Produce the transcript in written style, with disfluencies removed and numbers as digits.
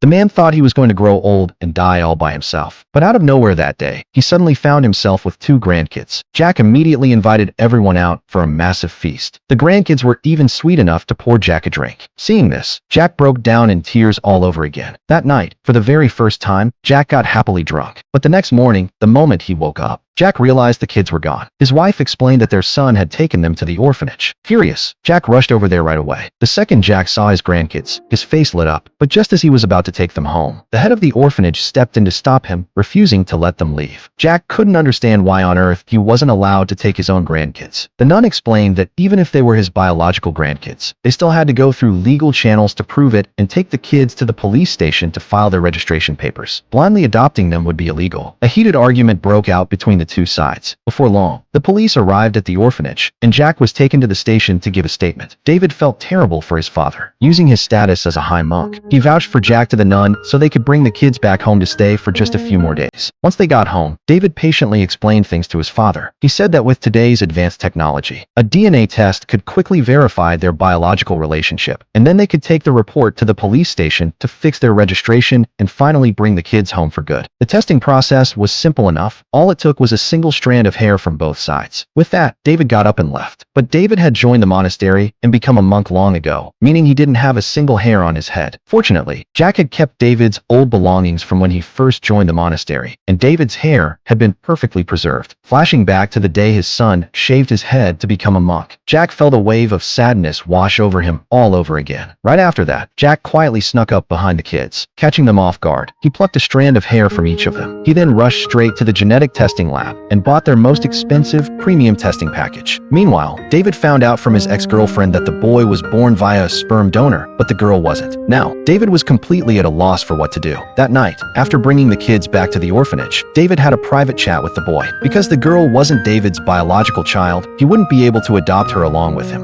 The man thought he was going to grow old and die all by himself. But out of nowhere that day, he suddenly found himself with two grandkids. Jack immediately invited everyone out for a massive feast. The grandkids were even sweet enough to pour Jack a drink. Seeing this, Jack broke down in tears all over again. That night, for the very first time, Jack got happily drunk. But the next morning, the moment he woke up, Jack realized the kids were gone. His wife explained that their son had taken them to the orphanage. Furious, Jack rushed over there right away. The second Jack saw his grandkids, his face lit up. But just as he was about to take them home, the head of the orphanage stepped in to stop him, refusing to let them leave. Jack couldn't understand why on earth he wasn't allowed to take his own grandkids. The nun explained that even if they were his biological grandkids, they still had to go through legal channels to prove it and take the kids to the police station to file their registration papers. Blindly adopting them would be illegal. A heated argument broke out between the two sides. Before long, the police arrived at the orphanage, and Jack was taken to the station to give a statement. David felt terrible for his father. Using his status as a high monk, he vouched for Jack to the nun so they could bring the kids back home to stay for just a few more days. Once they got home, David patiently explained things to his father. He said that with today's advanced technology, a DNA test could quickly verify their biological relationship, and then they could take the report to the police station to fix their registration and finally bring the kids home for good. The testing process was simple enough. All it took was a single strand of hair from both sides. With that, David got up and left. But David had joined the monastery and become a monk long ago, meaning he didn't have a single hair on his head. Fortunately, Jack had kept David's old belongings from when he first joined the monastery, and David's hair had been perfectly preserved. Flashing back to the day his son shaved his head to become a monk, Jack felt a wave of sadness wash over him all over again. Right after that, Jack quietly snuck up behind the kids. Catching them off guard, he plucked a strand of hair from each of them. He then rushed straight to the genetic testing lab and bought their most expensive premium testing package. Meanwhile, David found out from his ex-girlfriend that the boy was born via a sperm donor, but the girl wasn't. Now, David was completely at a loss for what to do. That night, after bringing the kids back to the orphanage, David had a private chat with the boy. Because the girl wasn't David's biological child, he wouldn't be able to adopt her along with him.